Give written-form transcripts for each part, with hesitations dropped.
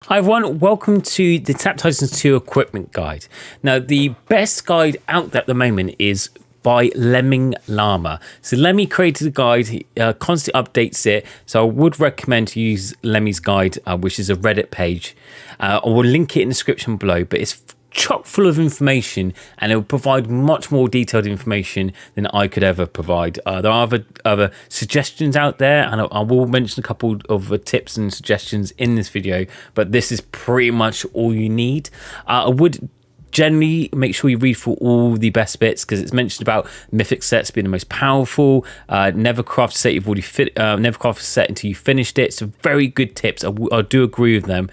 Hi everyone, welcome to the Tap Titans 2 equipment guide. Now the best guide out there at the moment is by Lemming Llama. So Lemmy created a guide, he constantly updates it, so I would recommend to use Lemmy's guide, which is a Reddit page. I will link it in the description below, but it's chock full of information and it will provide much more detailed information than I could ever provide. There are other suggestions out there, and I will mention a couple of tips and suggestions in this video, but this is pretty much all you need. I would generally make sure you read through all the best bits, because it's mentioned about mythic sets being the most powerful. Never craft a set you've already never craft a set until you finished it. So very good tips. I do agree with them.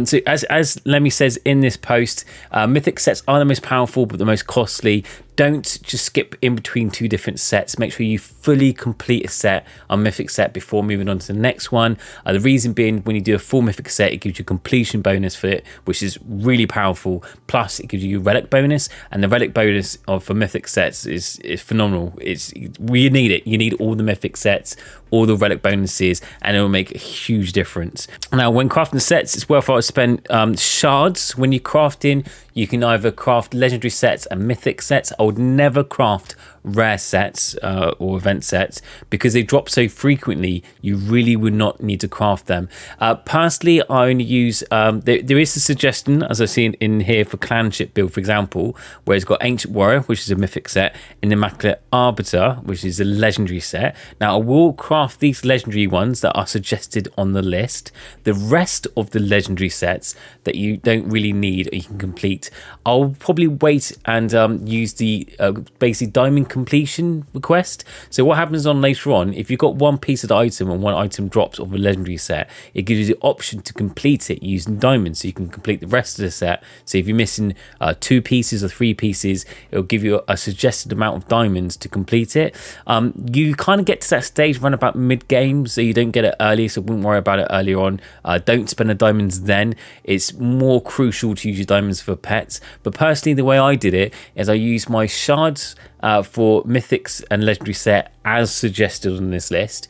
So as Lemmy says in this post, mythic sets are the most powerful but the most costly. Don't just skip in between two different sets. Make sure you fully complete a set, a mythic set, before moving on to the next one. The reason being, when you do a full mythic set, it gives you a completion bonus for it, which is really powerful. Plus, it gives you a relic bonus, and the relic bonus for mythic sets is phenomenal. You need it. You need all the mythic sets, all the relic bonuses, and it will make a huge difference. Now, when crafting sets, it's worthwhile to spend shards. When you're crafting, you can either craft legendary sets and mythic sets. I would never craft rare sets or event sets, because they drop so frequently. You really would not need to craft them. Personally, I only use there is a suggestion, as I see in here, for clanship build, for example, where it's got Ancient Warrior, which is a mythic set, and Immaculate Arbiter, which is a legendary set. Now I will craft these legendary ones that are suggested on the list. The rest of the legendary sets that you don't really need or you can complete, I'll probably wait and use the basically diamond completion request. So what happens on later on, if you've got one piece of the item and one item drops of a legendary set, it gives you the option to complete it using diamonds, so you can complete the rest of the set. So if you're missing 2 pieces or 3 pieces, it'll give you a suggested amount of diamonds to complete it. You kind of get to that stage around about mid-game, so you don't get it early, so wouldn't worry about it earlier on. Don't spend the diamonds then. It's more crucial to use your diamonds for pets. But personally, the way I did it is I used my shards for mythics and legendary set as suggested on this list.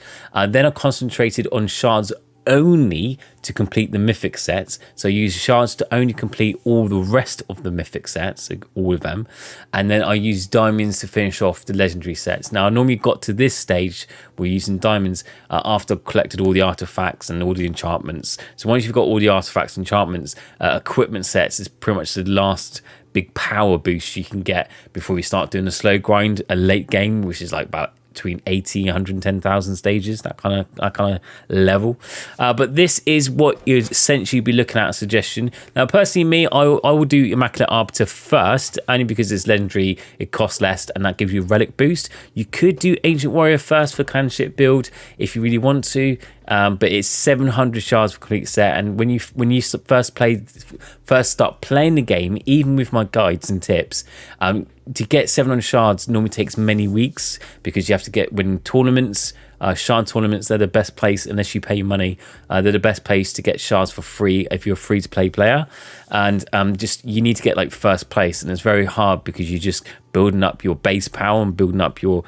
Then I concentrated on shards only to complete the mythic sets. So I use shards to only complete all the rest of the mythic sets, so all of them, and then I use diamonds to finish off the legendary sets. Now I normally got to this stage, we're using diamonds after I've collected all the artifacts and all the enchantments. So once you've got all the artifacts and enchantments, equipment sets is pretty much the last big power boost you can get before you start doing a slow grind, a late game, which is like about between 80 and 110,000 stages, that kind of level. But this is what you'd essentially be looking at, a suggestion. Now personally, me, I will do Immaculate Arbiter first, only because it's legendary, it costs less, and that gives you a relic boost. You could do Ancient Warrior first for clanship build if you really want to, but it's 700 shards for complete set, and when you first start playing the game, even with my guides and tips, to get 700 shards normally takes many weeks, because you have to get win tournaments. Shard tournaments, they're the best place, unless you pay money, they're the best place to get shards for free if you're a free to play player. And just you need to get like first place, and it's very hard because you're just building up your base power and building up your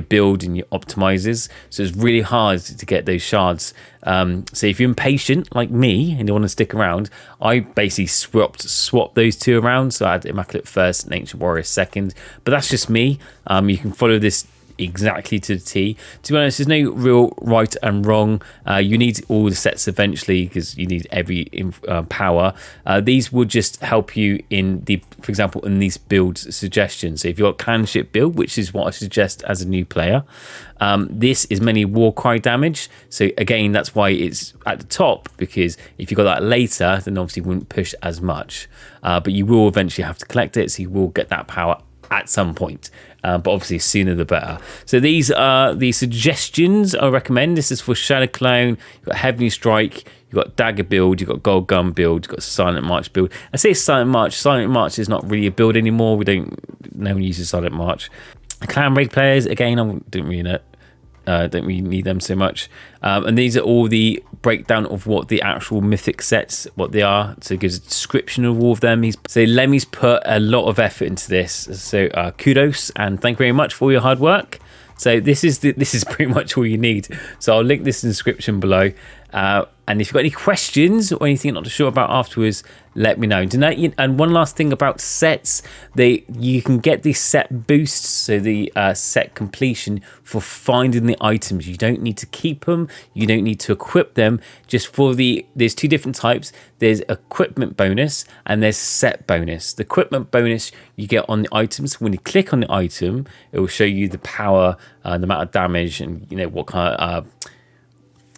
build and your optimizers. So it's really hard to get those shards. So if you're impatient like me and you want to stick around, I basically swapped those two around. So I had Immaculate first and Ancient Warrior second, but that's just me. You can follow this exactly to the T. To be honest, there's no real right and wrong. You need all the sets eventually, because you need every power. These would just help you in for example, in these build suggestions. So if you've got clanship build, which is what I suggest as a new player, this is mainly Warcry damage. So again, that's why it's at the top, because if you got that later, then obviously you wouldn't push as much. But you will eventually have to collect it, so you will get that power at some point, but obviously sooner the better. So these are the suggestions I recommend. This is for Shadow Clone, you've got Heavenly Strike, you've got Dagger build, you've got Gold Gun build, you've got Silent March build. I say Silent March is not really a build anymore. No one uses Silent March. Clan raid players, again, I don't really need them so much. And these are all the breakdown of what the actual mythic sets, what they are. So it gives a description of all of them. Lemmy's put a lot of effort into this. So kudos and thank you very much for all your hard work. So this is pretty much all you need. So I'll link this in the description below. And if you've got any questions or anything you're not sure about afterwards, let me know. And one last thing about sets, you can get these set boosts, so the set completion, for finding the items. You don't need to keep them, you don't need to equip them. Just there's two different types. There's equipment bonus and there's set bonus. The equipment bonus you get on the items. When you click on the item, it will show you the power, the amount of damage, and what kind of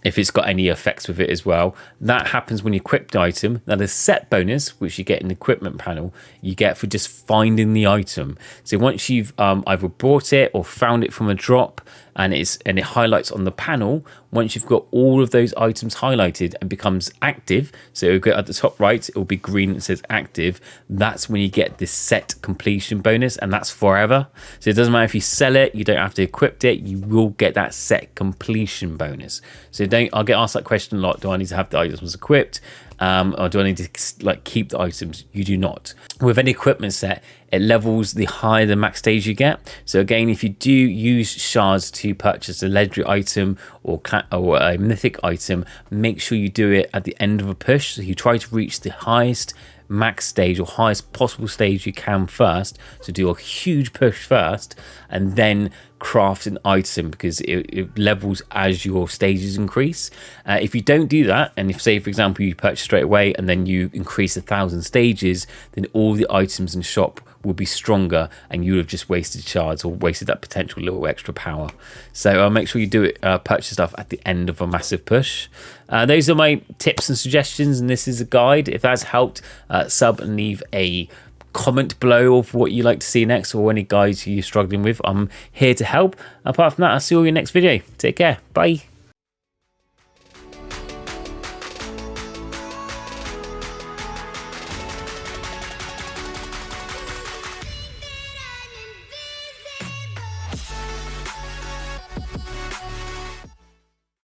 if it's got any effects with it as well. That happens when you equip the item. Now the set bonus, which you get in the equipment panel, you get for just finding the item. So once you've either bought it or found it from a drop, and it highlights on the panel, once you've got all of those items highlighted and becomes active, so it'll go at the top right, it will be green and says active, that's when you get this set completion bonus, and that's forever. So it doesn't matter if you sell it, you don't have to equip it, you will get that set completion bonus. So I'll get asked that question a lot, do I need to have the items equipped? Or do I need to keep the items? You do not. With any equipment set, it levels the higher the max stage you get. So again, if you do use shards to purchase a legendary item or a mythic item, make sure you do it at the end of a push. So you try to reach the highest max stage or highest possible stage you can first. So do a huge push first and then craft an item, because it levels as your stages increase. If you don't do that, and if, say for example, you purchase straight away and then you increase 1,000 stages, then all the items in shop will be stronger and you have just wasted shards or wasted that potential little extra power. So make sure you do it, purchase stuff at the end of a massive push. Those are my tips and suggestions, and this is a guide. If that's helped, sub and leave a comment below of what you like to see next or any guides you're struggling with. I'm here to help. Apart from that, I'll see you in your next video. Take care. Bye.